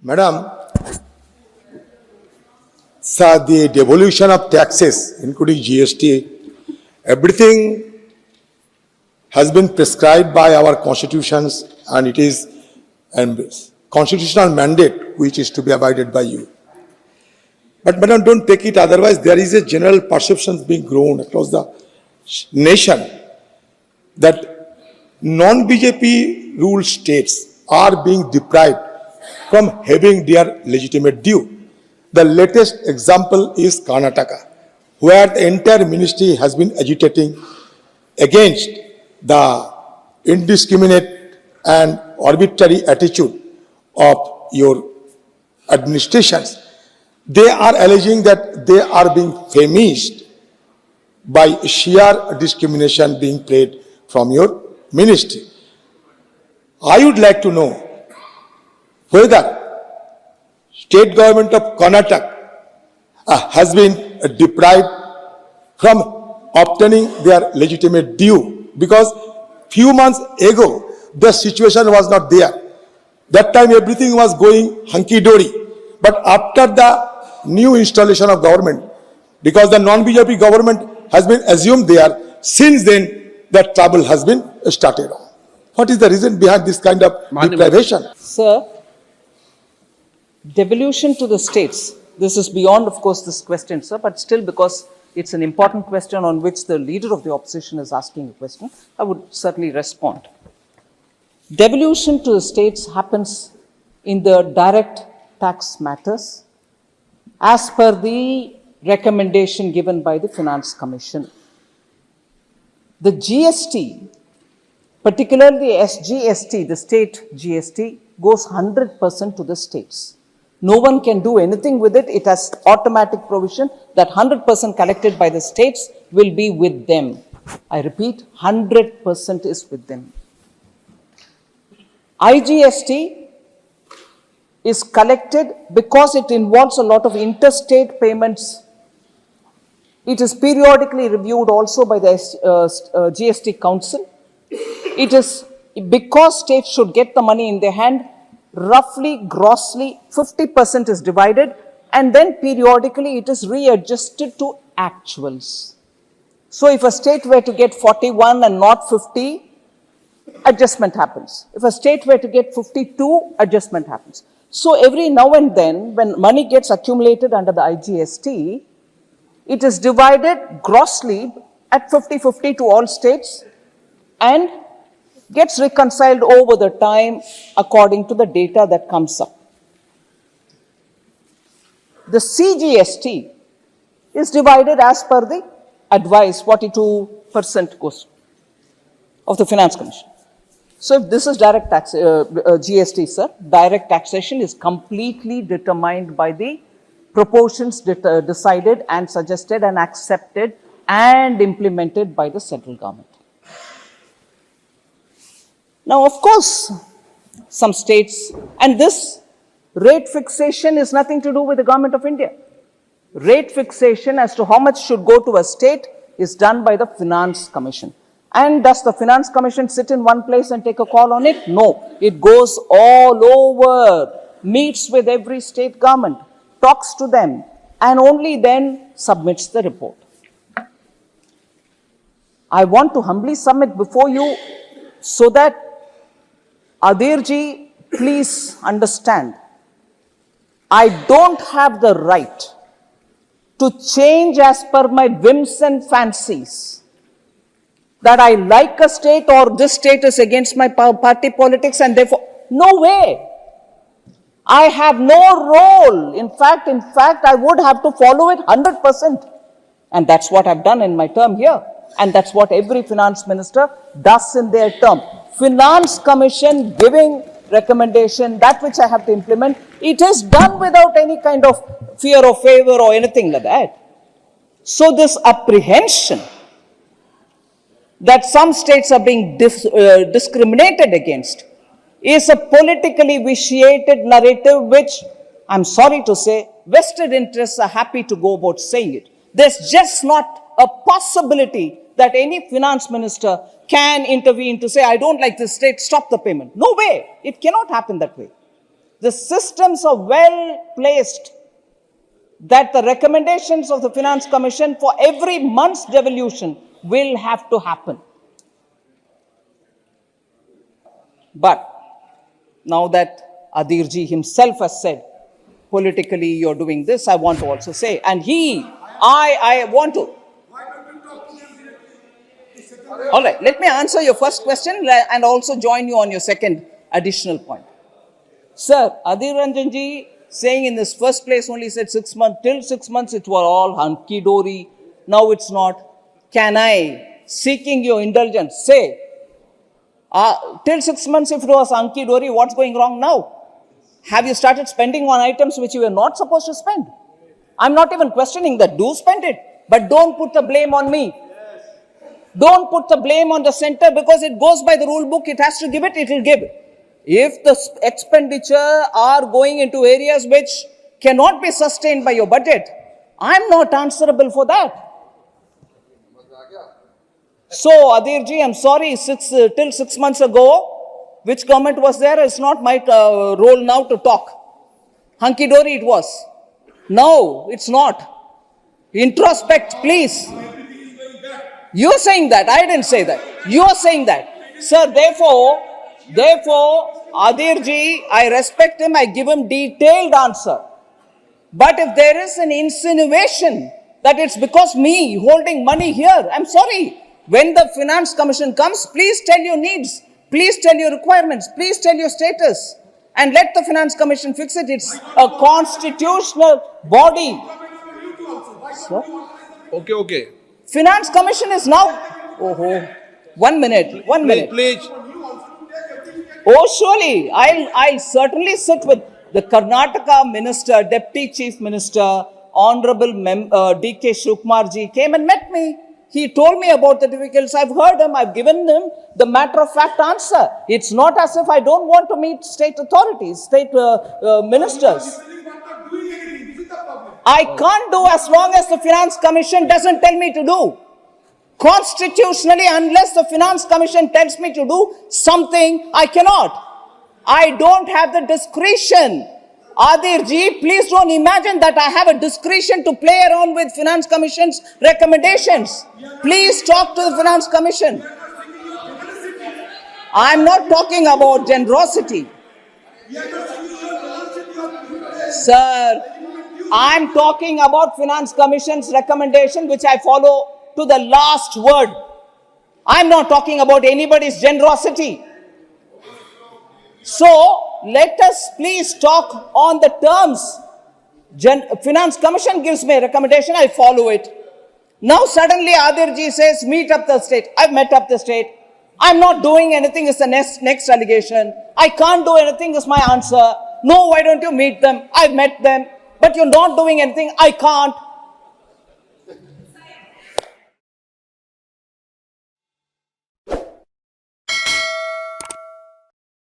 Madam, sir, the devolution of taxes, including GST, everything has been prescribed by our constitutions, and it is a constitutional mandate which is to be abided by you. But madam, don't take it otherwise. There is a general perception being grown across the nation that non-BJP ruled states are being deprived from having their legitimate due. The latest example is Karnataka, where the entire ministry has been agitating against the indiscriminate and arbitrary attitude of your administrations. They are alleging that they are being famished by sheer discrimination being played from your ministry. I would like to know whether state government of Karnataka has been deprived from obtaining their legitimate due, because few months ago the situation was not there. That time everything was going hunky-dory. But after the new installation of government, because the non-BJP government has been assumed there, since then the trouble has been started. What is the reason behind this kind of deprivation? Sir, devolution to the states, this is beyond, of course, this question, sir, but still, because it's an important question on which the leader of the opposition is asking a question, I would certainly respond. Devolution to the states happens in the direct tax matters as per the recommendation given by the Finance Commission. The GST, particularly SGST, the state GST, goes 100% to the states. No one can do anything with it. It has automatic provision that 100% collected by the states will be with them. I repeat, 100% is with them. IGST is collected because it involves a lot of interstate payments. It is periodically reviewed also by the GST Council. It is because states should get the money in their hand, roughly, grossly, 50% is divided, and then periodically it is readjusted to actuals. So if a state were to get 41 and not 50, adjustment happens. If a state were to get 52, adjustment happens. So every now and then, when money gets accumulated under the IGST, it is divided grossly at 50-50 to all states and gets reconciled over the time according to the data that comes up. The CGST is divided as per the advice, 42% goes of the Finance Commission. So if this is direct tax, GST, sir, direct taxation is completely determined by the proportions decided and suggested and accepted and implemented by the central government. Now, of course, some states, and this rate fixation is nothing to do with the government of India. Rate fixation as to how much should go to a state is done by the Finance Commission. And does the Finance Commission sit in one place and take a call on it? No. It goes all over, meets with every state government, talks to them, and only then submits the report. I want to humbly submit before you so that Adhir ji, please understand, I don't have the right to change as per my whims and fancies, that I like a state or this state is against my party politics and therefore, no way. I have no role. In fact, I would have to follow it 100%. And that's what I've done in my term here. And that's what every finance minister does in their term. Finance Commission giving recommendation, that which I have to implement, it is done without any kind of fear or favor or anything like that. So this apprehension that some states are being discriminated against is a politically vitiated narrative which, I'm sorry to say, vested interests are happy to go about saying it. There's just not a possibility that any finance minister can intervene to say, I don't like this state, stop the payment. No way. It cannot happen that way. The systems are well placed that the recommendations of the Finance Commission for every month's devolution will have to happen. But now that Adhir ji himself has said, politically you're doing this, I want to also say, and I want to. All right, let me answer your first question and also join you on your second additional point. Sir, Adhir Ranjan ji saying in this first place only said 6 months, till 6 months it was all hunky-dory, now it's not. Can I, seeking your indulgence, say, till 6 months if it was hunky-dory, what's going wrong now? Have you started spending on items which you were not supposed to spend? I'm not even questioning that, do spend it, but don't put the blame on me. Don't put the blame on the center because it goes by the rule book, it has to give it, it will give. If the expenditure are going into areas which cannot be sustained by your budget, I'm not answerable for that. So, Adhir ji, I'm sorry, till 6 months ago, which government was there, it's not my role now to talk. Hunky-dory it was. No, it's not. Introspect, please. You're saying that, I didn't say that. You're saying that. Sir, therefore, Adhir ji, I respect him, I give him detailed answer. But if there is an insinuation that it's because me holding money here, I'm sorry. When the Finance Commission comes, please tell your needs, please tell your requirements, please tell your status, and let the Finance Commission fix it. It's a constitutional body. Sir? Okay. Finance Commission is now, one minute. Please. Oh, surely, I'll certainly sit with the Karnataka Minister, Deputy Chief Minister, Honorable D.K. Shivkumar ji came and met me. He told me about the difficulties. I've heard him. I've given him the matter-of-fact answer. It's not as if I don't want to meet state authorities, state ministers. I can't do as long as the Finance Commission doesn't tell me to do. Constitutionally, unless the Finance Commission tells me to do something, I cannot. I don't have the discretion. Adhir ji, please don't imagine that I have a discretion to play around with Finance Commission's recommendations. Please talk to the Finance Commission. I'm not talking about generosity. Sir, I'm talking about Finance Commission's recommendation which I follow to the last word. I'm not talking about anybody's generosity. So, let us please talk on the terms. Finance Commission gives me a recommendation, I follow it. Now suddenly Adhir ji says, meet up the state. I've met up the state. I'm not doing anything is the next allegation. I can't do anything is my answer. No, why don't you meet them? I've met them. But you're not doing anything. I can't.